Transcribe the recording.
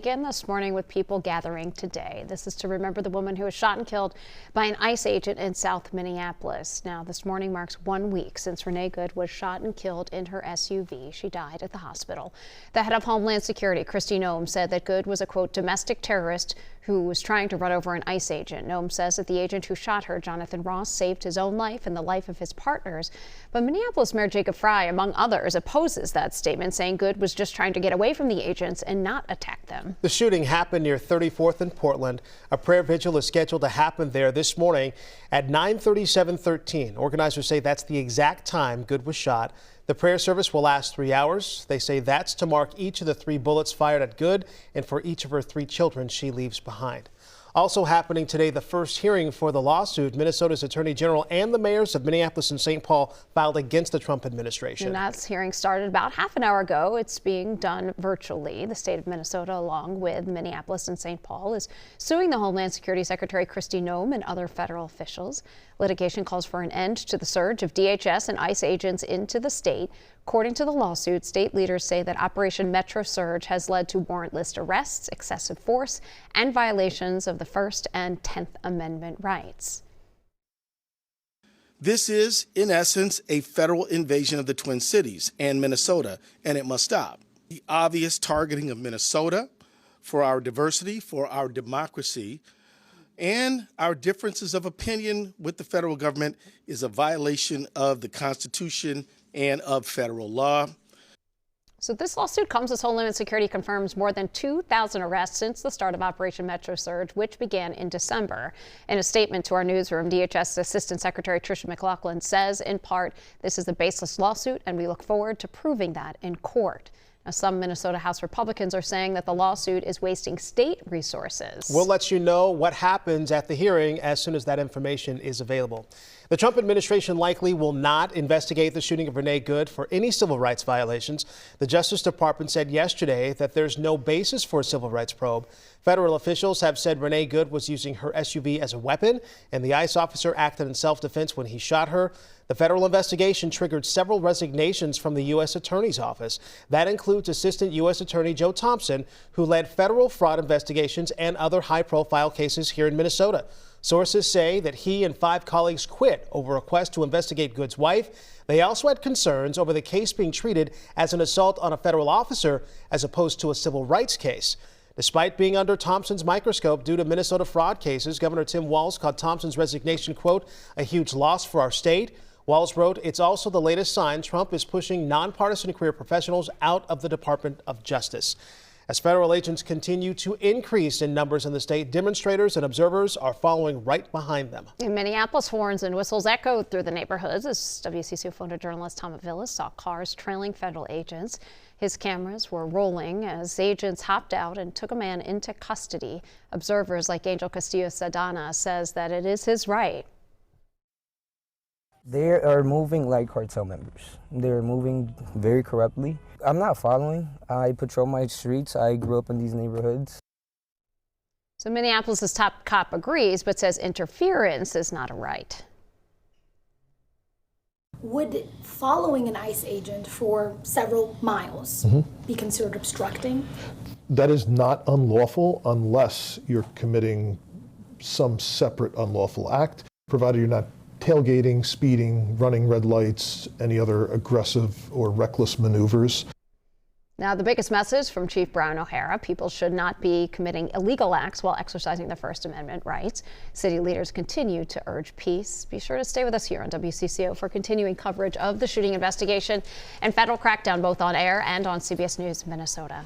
Again this morning with people gathering today. This is to remember the woman who was shot and killed by an ICE agent in South Minneapolis. Now, this morning marks 1 week since Renee Good was shot and killed in her SUV. She died at the hospital. The head of Homeland Security, Kristi Noem, said that Good was a, quote, domestic terrorist who was trying to run over an ICE agent. Noem says that the agent who shot her, Jonathan Ross, saved his own life and the life of his partners. But Minneapolis Mayor Jacob Frey, among others, opposes that statement, saying Good was just trying to get away from the agents and not attack them. The shooting happened near 34th and Portland. A prayer vigil is scheduled to happen there this morning at 9:37:13. Organizers say that's the exact time Good was shot. The prayer service will last 3 hours. They say that's to mark each of the 3 bullets fired at Good and for each of her 3 children she leaves behind. Also happening today, the first hearing for the lawsuit Minnesota's Attorney General and the mayors of Minneapolis and St. Paul filed against the Trump administration. And that hearing started about half an hour ago. It's being done virtually. The state of Minnesota, along with Minneapolis and St. Paul, is suing the Homeland Security Secretary Kristi Noem and other federal officials. Litigation calls for an end to the surge of DHS and ICE agents into the state. According to the lawsuit, state leaders say that Operation Metro Surge has led to warrantless arrests, excessive force, and violations of the First and 10th Amendment rights. This is, in essence, a federal invasion of the Twin Cities and Minnesota, and it must stop. The obvious targeting of Minnesota for our diversity, for our democracy, and our differences of opinion with the federal government is a violation of the Constitution and of federal law. So this lawsuit comes as Homeland Security confirms more than 2,000 arrests since the start of Operation Metro Surge, which began in December. In a statement to our newsroom, DHS Assistant Secretary Tricia McLaughlin says, in part, this is a baseless lawsuit, and we look forward to proving that in court. Now, some Minnesota House Republicans are saying that the lawsuit is wasting state resources. We'll let you know what happens at the hearing as soon as that information is available. The Trump administration likely will not investigate the shooting of Renee Good for any civil rights violations. The Justice Department said yesterday that there's no basis for a civil rights probe. Federal officials have said Renee Good was using her SUV as a weapon, and the ICE officer acted in self-defense when he shot her. The federal investigation triggered several resignations from the U.S. Attorney's Office. That includes Assistant U.S. Attorney Joe Thompson, who led federal fraud investigations and other high-profile cases here in Minnesota. Sources say that he and 5 colleagues quit over a request to investigate Good's wife. They also had concerns over the case being treated as an assault on a federal officer as opposed to a civil rights case. Despite being under Thompson's microscope due to Minnesota fraud cases, Governor Tim Walz called Thompson's resignation, quote, a huge loss for our state. Walz wrote, it's also the latest sign Trump is pushing nonpartisan career professionals out of the Department of Justice. As federal agents continue to increase in numbers in the state, demonstrators and observers are following right behind them. In Minneapolis, horns and whistles echoed through the neighborhoods as WCCO photojournalist Tom Villas saw cars trailing federal agents. His cameras were rolling as agents hopped out and took a man into custody. Observers like Angel Castillo-Sadana says that it is his right. They are moving like cartel members. They're moving very corruptly. I'm not following. I patrol my streets. I grew up in these neighborhoods. So Minneapolis' top cop agrees, but says interference is not a right. Would following an ICE agent for several miles be considered obstructing? That is not unlawful unless you're committing some separate unlawful act, provided you're not tailgating, speeding, running red lights, any other aggressive or reckless maneuvers. Now, the biggest message from Chief Brown O'Hara, people should not be committing illegal acts while exercising their First Amendment rights. City leaders continue to urge peace. Be sure to stay with us here on WCCO for continuing coverage of the shooting investigation and federal crackdown both on air and on CBS News Minnesota.